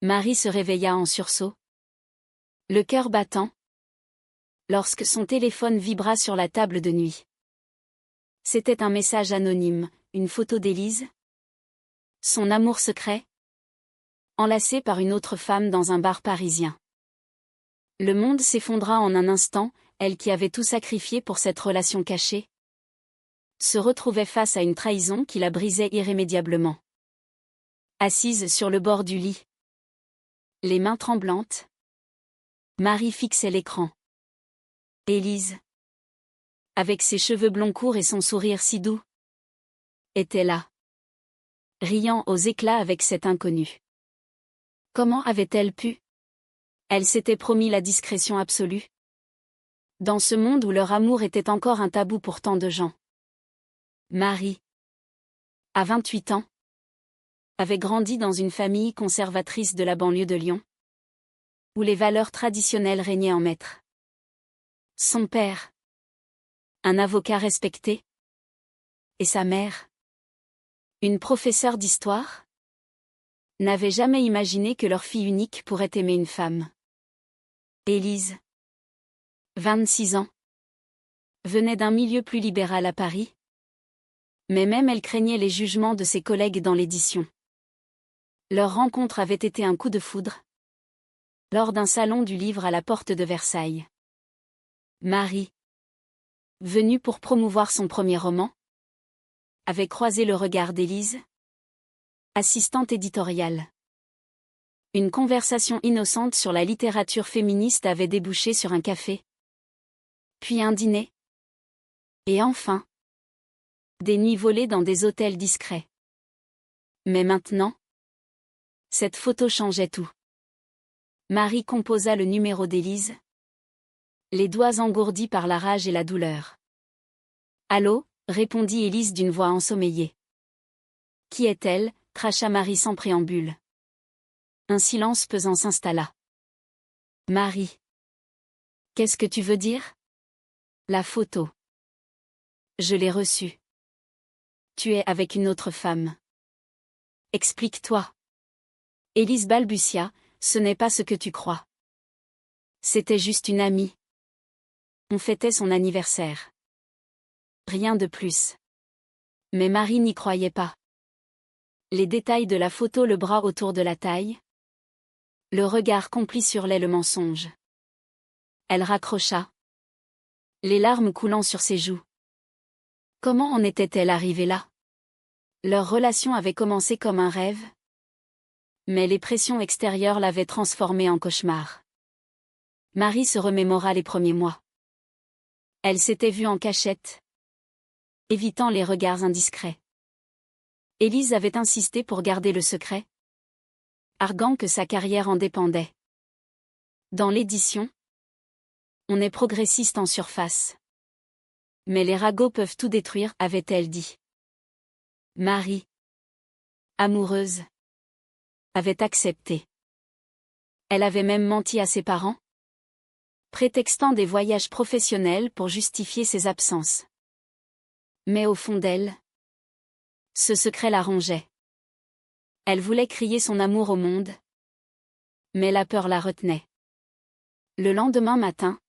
Marie se réveilla en sursaut, le cœur battant, lorsque son téléphone vibra sur la table de nuit. C'était un message anonyme, une photo d'Élise. Son amour secret, enlacé par une autre femme dans un bar parisien. Le monde s'effondra en un instant, elle qui avait tout sacrifié pour cette relation cachée, se retrouvait face à une trahison qui la brisait irrémédiablement. Assise sur le bord du lit, les mains tremblantes, Marie fixait l'écran. Élise, avec ses cheveux blonds courts et son sourire si doux, était là, riant aux éclats avec cet inconnu. Comment avait-elle pu? Elle s'était promis la discrétion absolue. Dans ce monde où leur amour était encore un tabou pour tant de gens. Marie, à 28 ans, avait grandi dans une famille conservatrice de la banlieue de Lyon, où les valeurs traditionnelles régnaient en maître. Son père, un avocat respecté, et sa mère, une professeure d'histoire, n'avaient jamais imaginé que leur fille unique pourrait aimer une femme. Élise, 26 ans, venait d'un milieu plus libéral à Paris, mais même elle craignait les jugements de ses collègues dans l'édition. Leur rencontre avait été un coup de foudre, lors d'un salon du livre à la porte de Versailles. Marie, venue pour promouvoir son premier roman, avait croisé le regard d'Élise, assistante éditoriale. Une conversation innocente sur la littérature féministe avait débouché sur un café, puis un dîner, et enfin, des nuits volées dans des hôtels discrets. Mais maintenant, cette photo changeait tout. Marie composa le numéro d'Élise, les doigts engourdis par la rage et la douleur. « Allô » répondit Élise d'une voix ensommeillée. « Qui est-elle » cracha Marie sans préambule. Un silence pesant s'installa. « Marie. Qu'est-ce que tu veux dire » ? La photo. Je l'ai reçue. Tu es avec une autre femme. Explique-toi. Élise balbutia, ce n'est pas ce que tu crois. C'était juste une amie. On fêtait son anniversaire. Rien de plus. Mais Marie n'y croyait pas. Les détails de la photo, le bras autour de la taille. Le regard complice hurlait le mensonge. Elle raccrocha, les larmes coulant sur ses joues. Comment en était-elle arrivée là? Leur relation avait commencé comme un rêve, mais les pressions extérieures l'avaient transformée en cauchemar. Marie se remémora les premiers mois. Elle s'était vue en cachette, évitant les regards indiscrets. Élise avait insisté pour garder le secret, arguant que sa carrière en dépendait. Dans l'édition, on est progressiste en surface. Mais les ragots peuvent tout détruire, avait-elle dit. Marie, amoureuse, avait accepté. Elle avait même menti à ses parents, prétextant des voyages professionnels pour justifier ses absences. Mais au fond d'elle, ce secret la rongeait. Elle voulait crier son amour au monde, mais la peur la retenait. Le lendemain matin,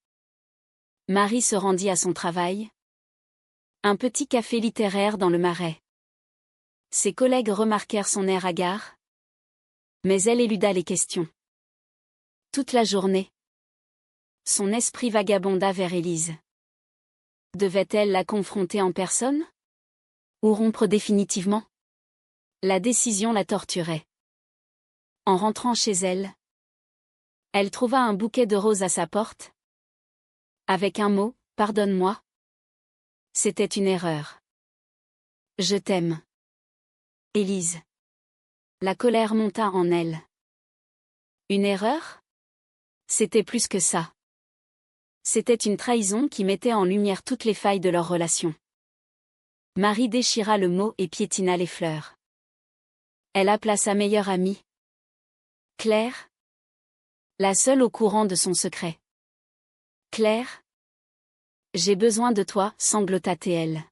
Marie se rendit à son travail, un petit café littéraire dans le Marais. Ses collègues remarquèrent son air hagard, mais elle éluda les questions. Toute la journée, son esprit vagabonda vers Élise. Devait-elle la confronter en personne? Ou rompre définitivement? La décision la torturait. En rentrant chez elle, elle trouva un bouquet de roses à sa porte, avec un mot, « Pardonne-moi ». C'était une erreur. Je t'aime. Élise. La colère monta en elle. Une erreur? C'était plus que ça. C'était une trahison qui mettait en lumière toutes les failles de leur relation. Marie déchira le mot et piétina les fleurs. Elle appela sa meilleure amie, Claire, la seule au courant de son secret. Claire, j'ai besoin de toi, sanglota-t-elle.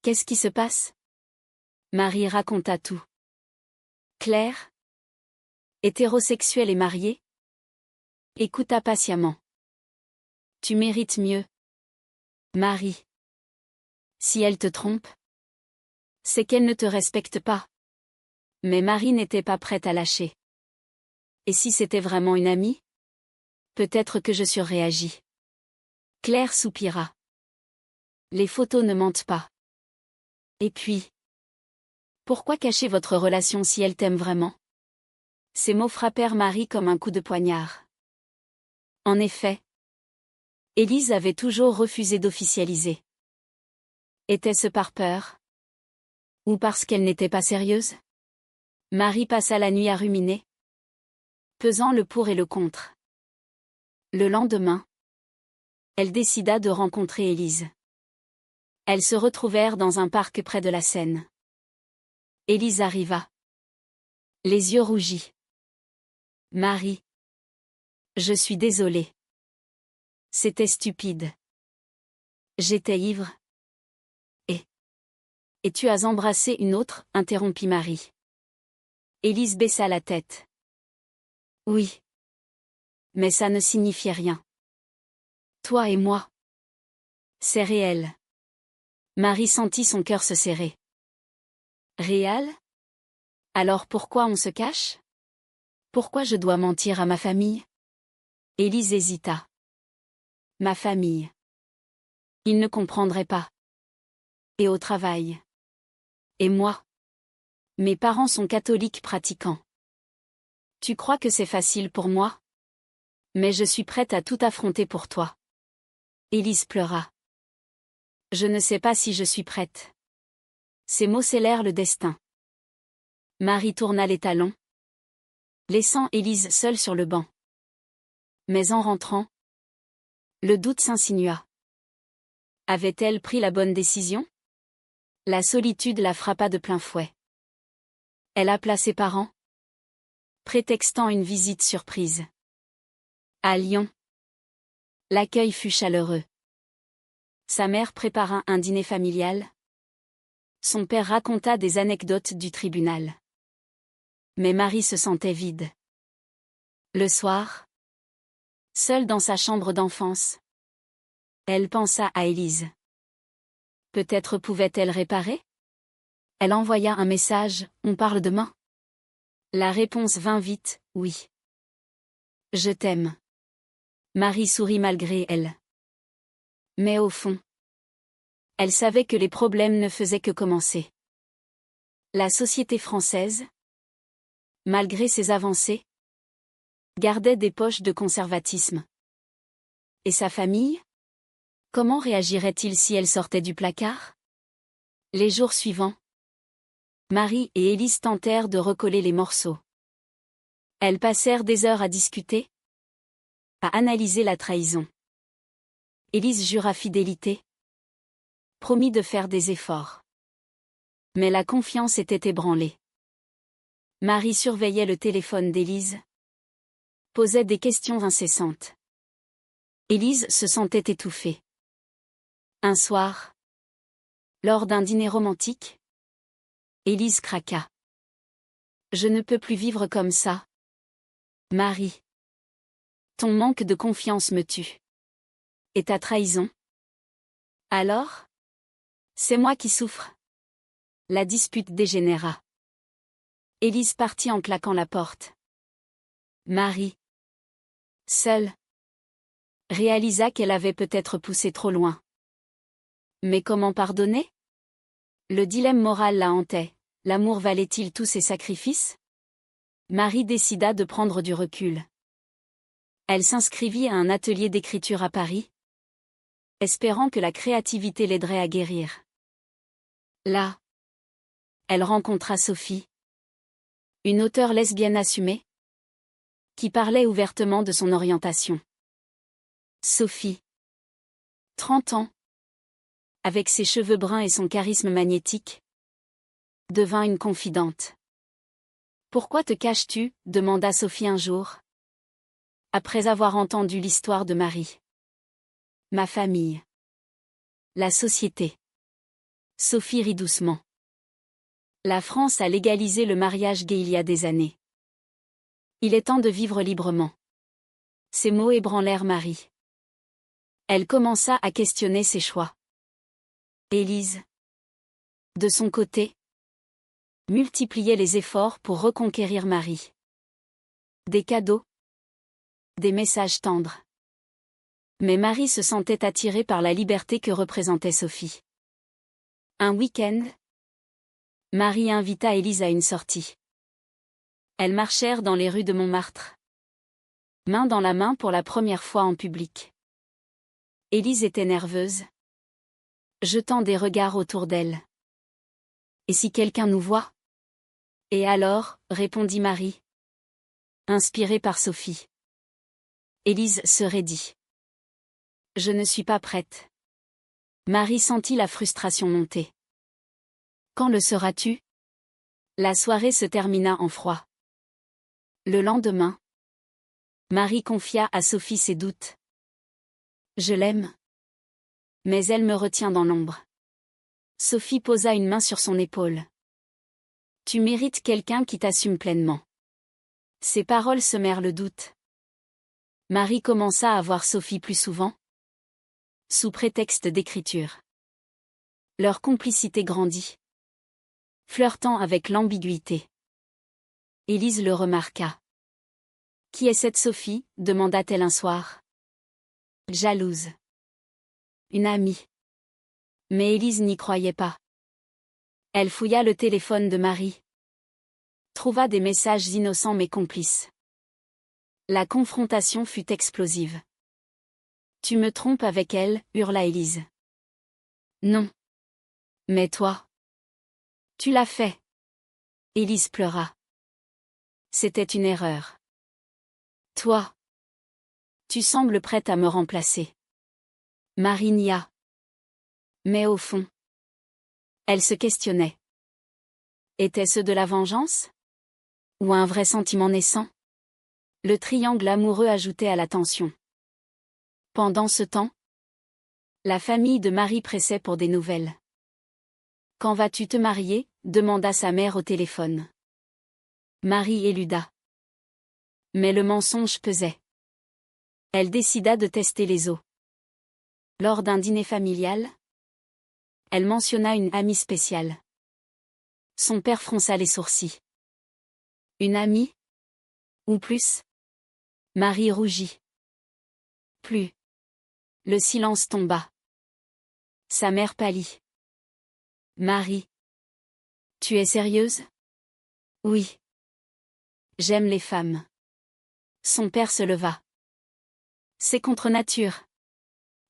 Qu'est-ce qui se passe? Marie raconta tout. Claire, Hétérosexuel et marié? Écouta patiemment. Tu mérites mieux. Marie. Si elle te trompe, c'est qu'elle ne te respecte pas. Mais Marie n'était pas prête à lâcher. Et si c'était vraiment une amie? Peut-être que je surréagis. Claire soupira. Les photos ne mentent pas. Et puis, pourquoi cacher votre relation si elle t'aime vraiment? Ces mots frappèrent Marie comme un coup de poignard. En effet, Élise avait toujours refusé d'officialiser. Était-ce par peur? Ou parce qu'elle n'était pas sérieuse? Marie passa la nuit à ruminer, pesant le pour et le contre. Le lendemain, elle décida de rencontrer Élise. Elles se retrouvèrent dans un parc près de la Seine. Élise arriva. Les yeux rougis. Marie. Je suis désolée. C'était stupide. J'étais ivre. Et tu as embrassé une autre, interrompit Marie. Élise baissa la tête. Oui. Mais ça ne signifiait rien. Toi et moi. C'est réel. Marie sentit son cœur se serrer. Réel? Alors pourquoi on se cache? Pourquoi je dois mentir à ma famille? Élise hésita. Ma famille. Ils ne comprendraient pas. Et au travail. Et moi? Mes parents sont catholiques pratiquants. Tu crois que c'est facile pour moi? Mais je suis prête à tout affronter pour toi. Élise pleura. Je ne sais pas si je suis prête. Ces mots scellèrent le destin. Marie tourna les talons, laissant Élise seule sur le banc. Mais en rentrant, le doute s'insinua. Avait-elle pris la bonne décision? La solitude la frappa de plein fouet. Elle appela ses parents, prétextant une visite surprise. À Lyon, l'accueil fut chaleureux. Sa mère prépara un dîner familial. Son père raconta des anecdotes du tribunal. Mais Marie se sentait vide. Le soir, seule dans sa chambre d'enfance, elle pensa à Élise. Peut-être pouvait-elle réparer? Elle envoya un message, on parle demain. La réponse vint vite, oui. Je t'aime. Marie sourit malgré elle. Mais au fond, elle savait que les problèmes ne faisaient que commencer. La société française, malgré ses avancées, gardait des poches de conservatisme. Et sa famille? Comment réagirait-il si elle sortait du placard? Les jours suivants, Marie et Élise tentèrent de recoller les morceaux. Elles passèrent des heures à discuter, à analyser la trahison. Élise jura fidélité, promit de faire des efforts. Mais la confiance était ébranlée. Marie surveillait le téléphone d'Élise, posait des questions incessantes. Élise se sentait étouffée. Un soir, lors d'un dîner romantique, Élise craqua. Je ne peux plus vivre comme ça. Marie. Ton manque de confiance me tue. Et ta trahison? Alors? C'est moi qui souffre. La dispute dégénéra. Élise partit en claquant la porte. Marie, seule, réalisa qu'elle avait peut-être poussé trop loin. Mais comment pardonner? Le dilemme moral la hantait. L'amour valait-il tous ces sacrifices? Marie décida de prendre du recul. Elle s'inscrivit à un atelier d'écriture à Paris, espérant que la créativité l'aiderait à guérir. Là, elle rencontra Sophie, une auteure lesbienne assumée, qui parlait ouvertement de son orientation. Sophie, 30 ans, avec ses cheveux bruns et son charisme magnétique, devint une confidente. Pourquoi te caches-tu? Demanda Sophie un jour, après avoir entendu l'histoire de Marie. Ma famille. La société. Sophie rit doucement. La France a légalisé le mariage gay il y a des années. Il est temps de vivre librement. Ces mots ébranlèrent Marie. Elle commença à questionner ses choix. Élise, de son côté, multipliait les efforts pour reconquérir Marie. Des cadeaux, des messages tendres. Mais Marie se sentait attirée par la liberté que représentait Sophie. Un week-end, Marie invita Élise à une sortie. Elles marchèrent dans les rues de Montmartre, main dans la main pour la première fois en public. Élise était nerveuse, jetant des regards autour d'elle. « Et si quelqu'un nous voit ? » ?»« Et alors ?» répondit Marie, inspirée par Sophie. Élise se raidit. « Je ne suis pas prête. » Marie sentit la frustration monter. « Quand le seras-tu ? » La soirée se termina en froid. Le lendemain, Marie confia à Sophie ses doutes. « Je l'aime. Mais elle me retient dans l'ombre. » Sophie posa une main sur son épaule. « Tu mérites quelqu'un qui t'assume pleinement. » Ces paroles semèrent le doute. Marie commença à voir Sophie plus souvent, sous prétexte d'écriture. Leur complicité grandit, flirtant avec l'ambiguïté. Élise le remarqua. « Qui est cette Sophie ? » demanda-t-elle un soir. « Jalouse. »« Une amie. » Mais Élise n'y croyait pas. Elle fouilla le téléphone de Marie. Trouva des messages innocents mais complices. La confrontation fut explosive. « Tu me trompes avec elle » hurla Élise. « Non. Mais toi. Tu l'as fait. » Élise pleura. « C'était une erreur. Toi. Tu sembles prête à me remplacer. » Marie nia. Mais au fond, elle se questionnait. Était-ce de la vengeance ? Ou un vrai sentiment naissant ? Le triangle amoureux ajoutait à la tension. Pendant ce temps, la famille de Marie pressait pour des nouvelles. « Quand vas-tu te marier ? » demanda sa mère au téléphone. Marie éluda. Mais le mensonge pesait. Elle décida de tester les eaux. Lors d'un dîner familial, elle mentionna une amie spéciale. Son père fronça les sourcils. « Une amie ? Ou plus ? » Marie rougit. « Plus. » Le silence tomba. Sa mère pâlit. « Marie. Tu es sérieuse ? » « Oui. J'aime les femmes. » Son père se leva. « C'est contre nature.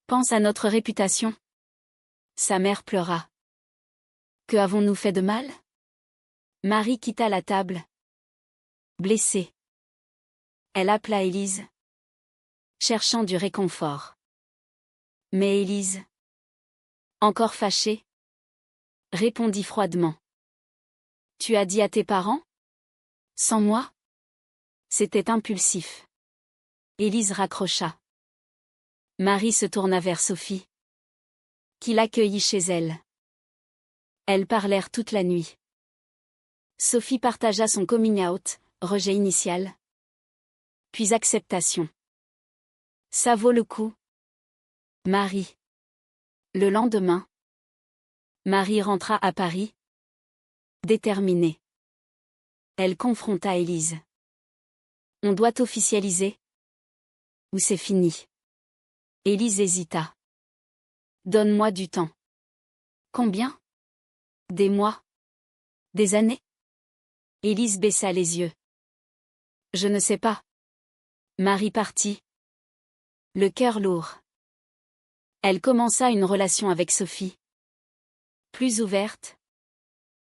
Pense à notre réputation. » Sa mère pleura. « Que avons-nous fait de mal ? » Marie quitta la table. Blessée. Elle appela Élise, cherchant du réconfort. Mais Élise, encore fâchée, répondit froidement. « Tu as dit à tes parents ? Sans moi ? » C'était impulsif. Élise raccrocha. Marie se tourna vers Sophie, qui l'accueillit chez elle. Elles parlèrent toute la nuit. Sophie partagea son coming out, rejet initial, puis acceptation. Ça vaut le coup. Marie. Le lendemain, Marie rentra à Paris, déterminée. Elle confronta Élise. « On doit officialiser ? Ou c'est fini ? » Élise hésita. « Donne-moi du temps. » « Combien ? Des mois ? Des années ? » Élise baissa les yeux. « Je ne sais pas. » Marie partit, le cœur lourd. Elle commença une relation avec Sophie. Plus ouverte,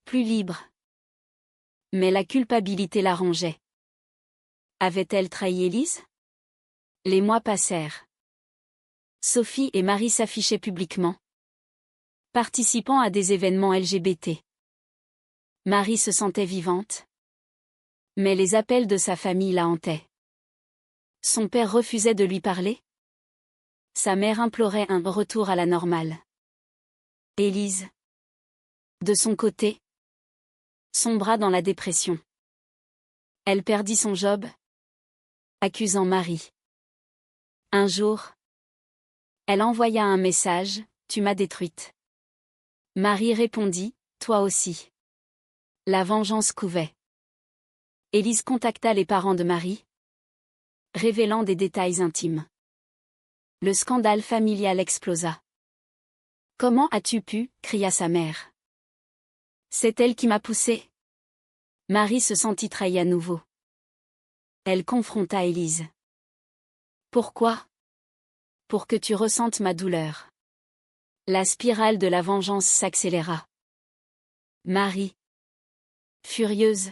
plus libre. Mais la culpabilité la rongeait. Avait-elle trahi Élise ? Les mois passèrent. Sophie et Marie s'affichaient publiquement, participant à des événements LGBT. Marie se sentait vivante, mais les appels de sa famille la hantaient. Son père refusait de lui parler. Sa mère implorait un retour à la normale. Élise, de son côté, sombra dans la dépression. Elle perdit son job, accusant Marie. Un jour, elle envoya un message, « Tu m'as détruite ». Marie répondit, « Toi aussi ». La vengeance couvait. Élise contacta les parents de Marie, révélant des détails intimes. Le scandale familial explosa. « Comment as-tu pu » cria sa mère. « C'est elle qui m'a poussée. » Marie se sentit trahie à nouveau. Elle confronta Élise. « Pourquoi ? Pour que tu ressentes ma douleur. » La spirale de la vengeance s'accéléra. Marie, furieuse,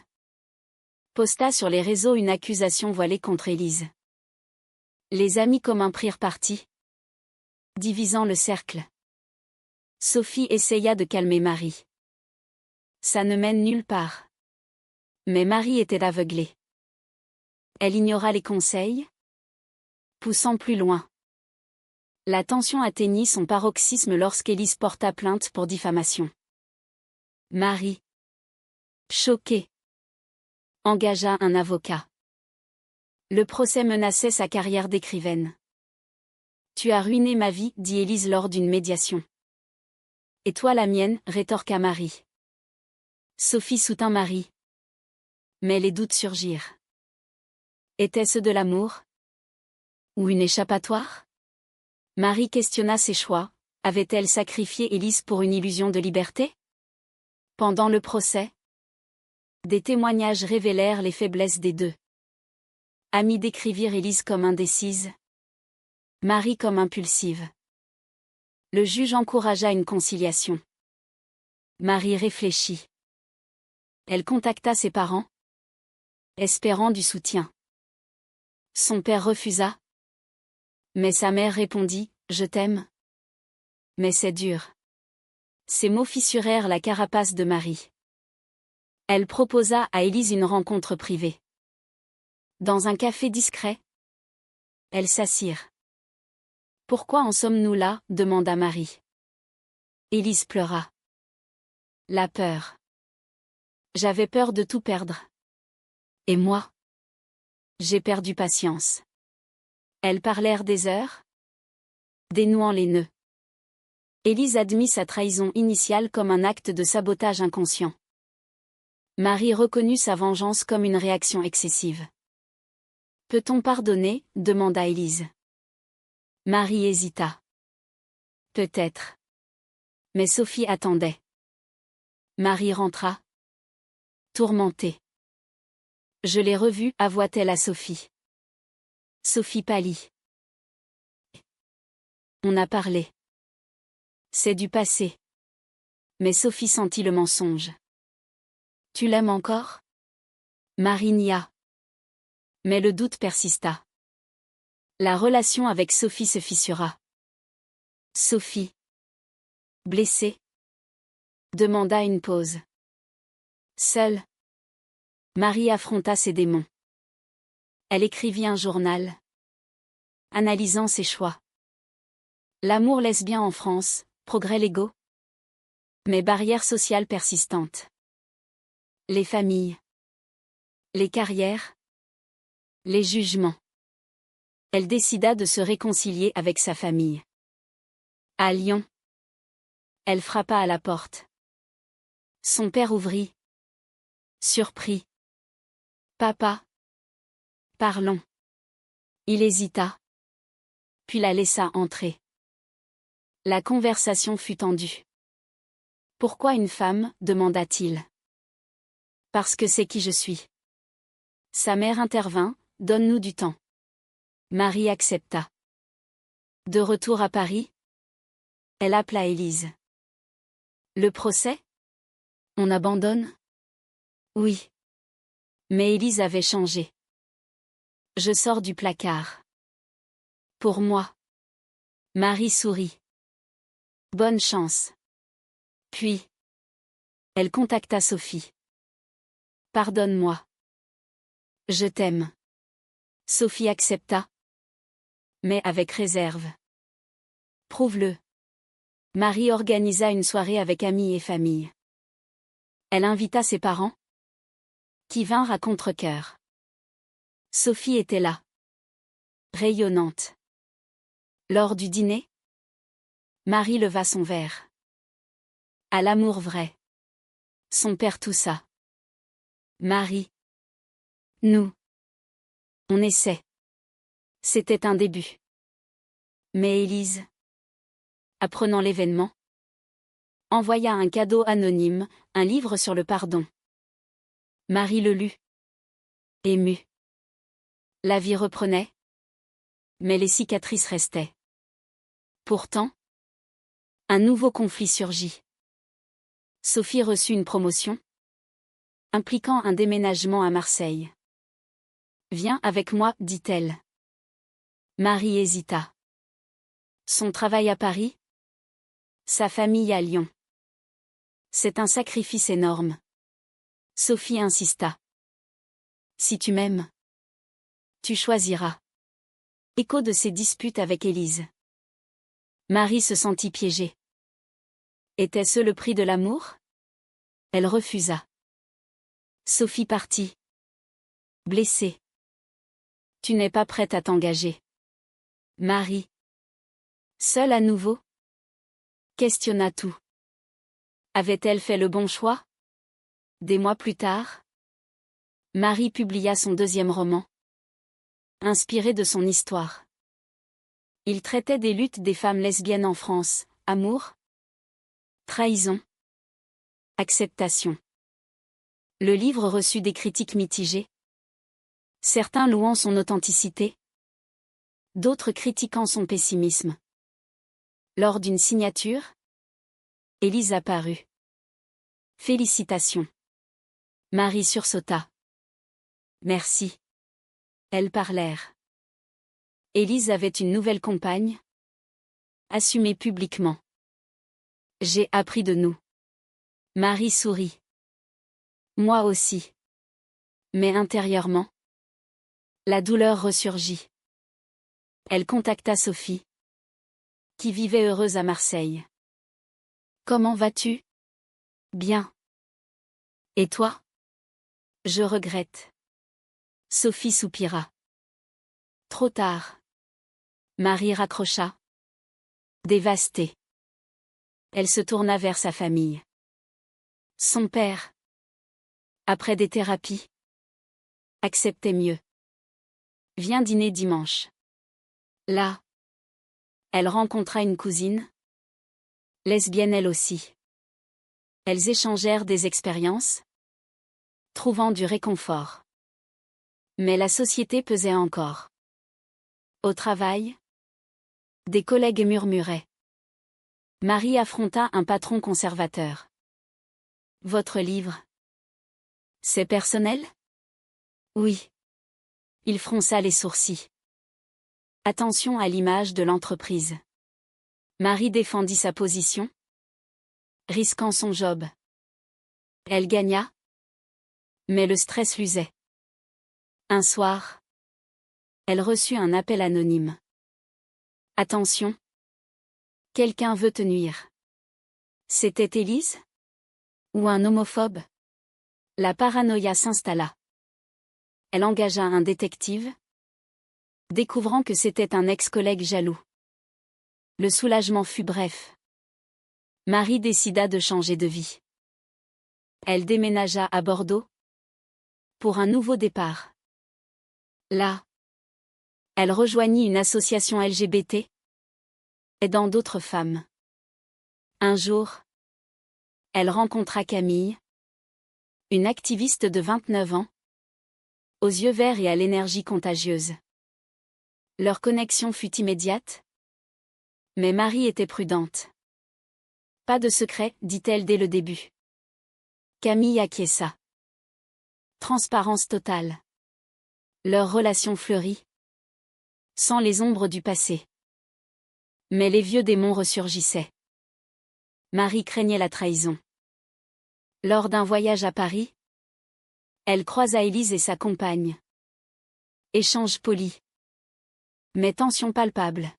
posta sur les réseaux une accusation voilée contre Élise. Les amis communs prirent parti, divisant le cercle. Sophie essaya de calmer Marie. Ça ne mène nulle part. Mais Marie était aveuglée. Elle ignora les conseils, poussant plus loin. La tension atteignit son paroxysme lorsqu'Élise porta plainte pour diffamation. Marie, choquée, engagea un avocat. Le procès menaçait sa carrière d'écrivaine. « Tu as ruiné ma vie » dit Élise lors d'une médiation. « Et toi la mienne » rétorqua Marie. Sophie soutint Marie. Mais les doutes surgirent. Était-ce de l'amour ? Ou une échappatoire ? Marie questionna ses choix. Avait-elle sacrifié Élise pour une illusion de liberté ? Pendant le procès, des témoignages révélèrent les faiblesses des deux. Amis décrivirent Élise comme indécise, Marie comme impulsive. Le juge encouragea une conciliation. Marie réfléchit. Elle contacta ses parents, espérant du soutien. Son père refusa. Mais sa mère répondit, « Je t'aime. » Mais c'est dur. Ces mots fissurèrent la carapace de Marie. Elle proposa à Élise une rencontre privée. Dans un café discret, elles s'assirent. « Pourquoi en sommes-nous là » demanda Marie. Élise pleura. La peur. J'avais peur de tout perdre. Et moi ? J'ai perdu patience. Elles parlèrent des heures, dénouant les nœuds. Élise admit sa trahison initiale comme un acte de sabotage inconscient. Marie reconnut sa vengeance comme une réaction excessive. « Peut-on pardonner » demanda Élise. Marie hésita. « Peut-être. » Mais Sophie attendait. Marie rentra, tourmentée. « Je l'ai revu » avoua-t-elle à Sophie. Sophie pâlit. On a parlé. C'est du passé. Mais Sophie sentit le mensonge. Tu l'aimes encore ? Marie nia. Mais le doute persista. La relation avec Sophie se fissura. Sophie, blessée, demanda une pause. Seule, Marie affronta ses démons. Elle écrivit un journal, analysant ses choix. L'amour lesbien en France, progrès légaux, mais barrières sociales persistantes. Les familles, les carrières, les jugements. Elle décida de se réconcilier avec sa famille. À Lyon, elle frappa à la porte. Son père ouvrit. Surpris. Papa. Parlons. Il hésita. Puis la laissa entrer. La conversation fut tendue. Pourquoi une femme ? demanda-t-il. Parce que c'est qui je suis. Sa mère intervint, donne-nous du temps. Marie accepta. De retour à Paris, elle appela Élise. Le procès ? On abandonne ? Oui. Mais Élise avait changé. Je sors du placard. Pour moi. Marie sourit. Bonne chance. Puis, elle contacta Sophie. Pardonne-moi. Je t'aime. Sophie accepta. Mais avec réserve. Prouve-le. Marie organisa une soirée avec amis et famille. Elle invita ses parents, qui vinrent à contre-cœur. Sophie était là. rayonnante. Lors du dîner, Marie leva son verre. À l'amour vrai. Son père toussa. Marie. Nous. On essaie. C'était un début. Mais Élise, apprenant l'événement, envoya un cadeau anonyme, un livre sur le pardon. Marie le lut. Émue. La vie reprenait. Mais les cicatrices restaient. Pourtant, un nouveau conflit surgit. Sophie reçut une promotion, impliquant un déménagement à Marseille. Viens avec moi, dit-elle. Marie hésita. Son travail à Paris? Sa famille à Lyon. C'est un sacrifice énorme. Sophie insista. Si tu m'aimes, tu choisiras. Écho de ses disputes avec Élise. Marie se sentit piégée. Était-ce le prix de l'amour? Elle refusa. Sophie partit. Blessée. Tu n'es pas prête à t'engager. Marie. Seule à nouveau? Questionna tout. Avait-elle fait le bon choix? Des mois plus tard, Marie publia son deuxième roman, inspiré de son histoire. Il traitait des luttes des femmes lesbiennes en France, amour, trahison, acceptation. Le livre reçut des critiques mitigées. Certains louant son authenticité, d'autres critiquant son pessimisme. Lors d'une signature, Élise apparut. Félicitations. Marie sursauta. Merci. Elles parlèrent. Élise avait une nouvelle compagne, assumée publiquement. J'ai appris de nous. Marie sourit. Moi aussi. Mais intérieurement, la douleur ressurgit. Elle contacta Sophie, qui vivait heureuse à Marseille. Comment vas-tu? Bien. Et toi? Je regrette. Sophie soupira. Trop tard. Marie raccrocha. Dévastée. Elle se tourna vers sa famille. Son père, après des thérapies, acceptait mieux. Viens dîner dimanche. Là, elle rencontra une cousine, lesbienne elle aussi. Elles échangèrent des expériences, trouvant du réconfort. Mais la société pesait encore. Au travail, des collègues murmuraient. Marie affronta un patron conservateur. Votre livre? C'est personnel? Oui. Il fronça les sourcils. Attention à l'image de l'entreprise. Marie défendit sa position, risquant son job. Elle gagna, mais le stress l'usait. Un soir, elle reçut un appel anonyme. Attention. Quelqu'un veut te nuire. C'était Élise? Ou un homophobe? La paranoïa s'installa. Elle engagea un détective, découvrant que c'était un ex-collègue jaloux. Le soulagement fut bref. Marie décida de changer de vie. Elle déménagea à Bordeaux pour un nouveau départ. Là, elle rejoignit une association LGBT, aidant d'autres femmes. Un jour, elle rencontra Camille, une activiste de 29 ans, aux yeux verts et à l'énergie contagieuse. Leur connexion fut immédiate, mais Marie était prudente. Pas de secret, dit-elle dès le début. Camille acquiesça. Transparence totale. Leur relation fleurit, sans les ombres du passé. Mais les vieux démons ressurgissaient. Marie craignait la trahison. Lors d'un voyage à Paris, elle croisa Élise et sa compagne. Échange poli. Mais tension palpable.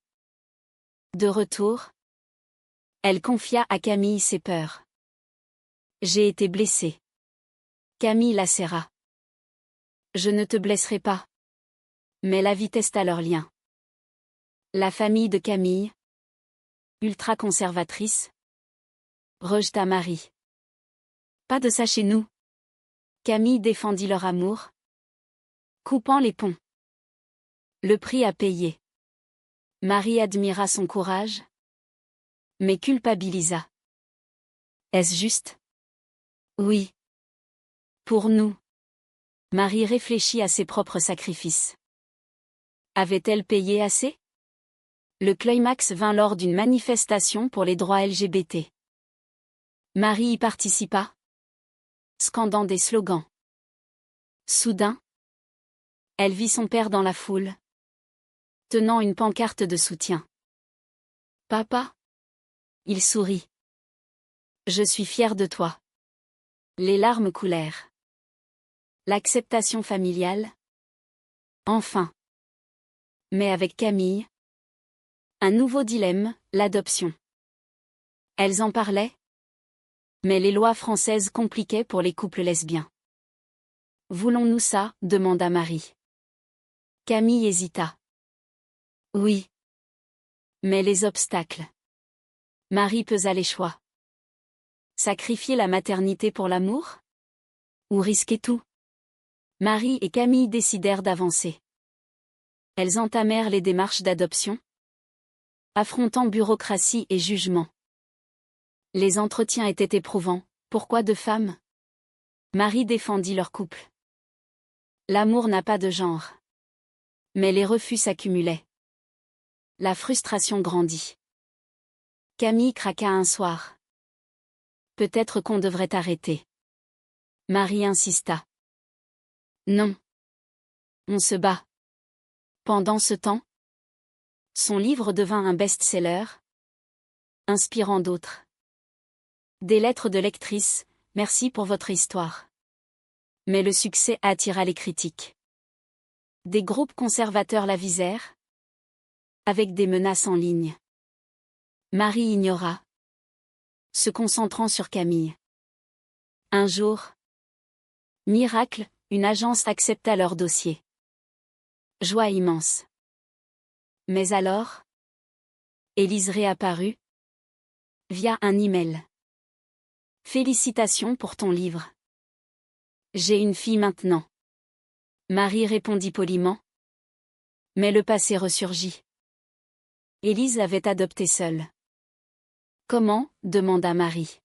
De retour, elle confia à Camille ses peurs. J'ai été blessée. Camille la serra. Je ne te blesserai pas. Mais la vie testa leur lien. La famille de Camille, ultra-conservatrice, rejeta Marie. Pas de ça chez nous. Camille défendit leur amour, coupant les ponts. Le prix à payer. Marie admira son courage, mais culpabilisa. Est-ce juste? Oui. Pour nous. Marie réfléchit à ses propres sacrifices. Avait-elle payé assez? Le climax vint lors d'une manifestation pour les droits LGBT. Marie y participa, scandant des slogans. Soudain, elle vit son père dans la foule, tenant une pancarte de soutien. Papa? Il sourit. Je suis fier de toi. Les larmes coulèrent. L'acceptation familiale? Enfin. Mais avec Camille, un nouveau dilemme, l'adoption. Elles en parlaient, mais les lois françaises compliquaient pour les couples lesbiens. Voulons-nous ça? Demanda Marie. Camille hésita. Oui. Mais les obstacles. Marie pesa les choix. Sacrifier la maternité pour l'amour? Ou risquer tout? Marie et Camille décidèrent d'avancer. Elles entamèrent les démarches d'adoption, affrontant bureaucratie et jugement. Les entretiens étaient éprouvants. Pourquoi deux femmes? Marie défendit leur couple. L'amour n'a pas de genre. Mais les refus s'accumulaient. La frustration grandit. Camille craqua un soir. Peut-être qu'on devrait arrêter. Marie insista. Non. On se bat. Pendant ce temps, son livre devint un best-seller, inspirant d'autres. Des lettres de lectrices, merci pour votre histoire. Mais le succès attira les critiques. Des groupes conservateurs la visèrent, avec des menaces en ligne. Marie ignora, se concentrant sur Camille. Un jour, miracle, une agence accepta leur dossier. Joie immense. Mais alors, Élise réapparut, via un email. Félicitations pour ton livre. J'ai une fille maintenant. Marie répondit poliment. Mais le passé ressurgit. Élise avait adopté seule. Comment? Demanda Marie.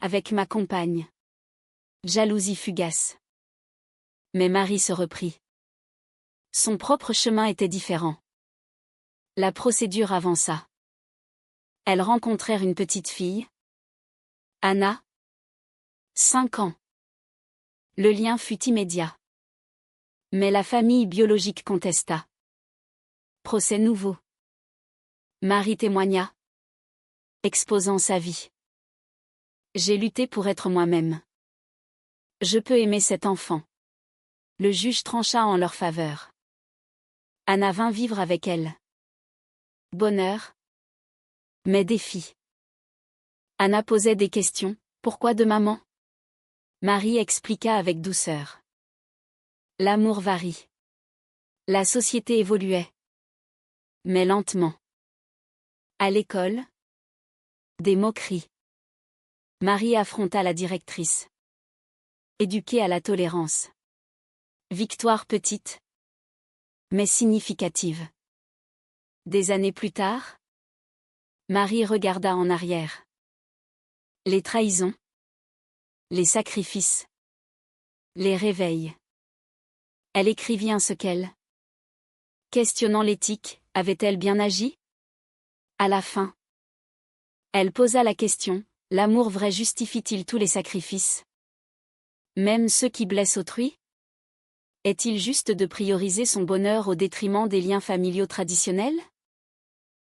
Avec ma compagne. Jalousie fugace. Mais Marie se reprit. Son propre chemin était différent. La procédure avança. Elles rencontrèrent une petite fille. Anna. 5 ans. Le lien fut immédiat. Mais la famille biologique contesta. Procès nouveau. Marie témoigna, exposant sa vie. J'ai lutté pour être moi-même. Je peux aimer cet enfant. Le juge trancha en leur faveur. Anna vint vivre avec elle. Bonheur. Mais défi. Anna posait des questions. Pourquoi de maman? Marie expliqua avec douceur. L'amour varie. La société évoluait. Mais lentement. À l'école, des moqueries. Marie affronta la directrice. Éduquée à la tolérance. Victoire petite, mais significative. Des années plus tard, Marie regarda en arrière. Les trahisons, les sacrifices, les réveils. Elle écrivit un sequel. Questionnant l'éthique, avait-elle bien agi? À la fin, elle posa la question, l'amour vrai justifie-t-il tous les sacrifices? Même ceux qui blessent autrui? Est-il juste de prioriser son bonheur au détriment des liens familiaux traditionnels?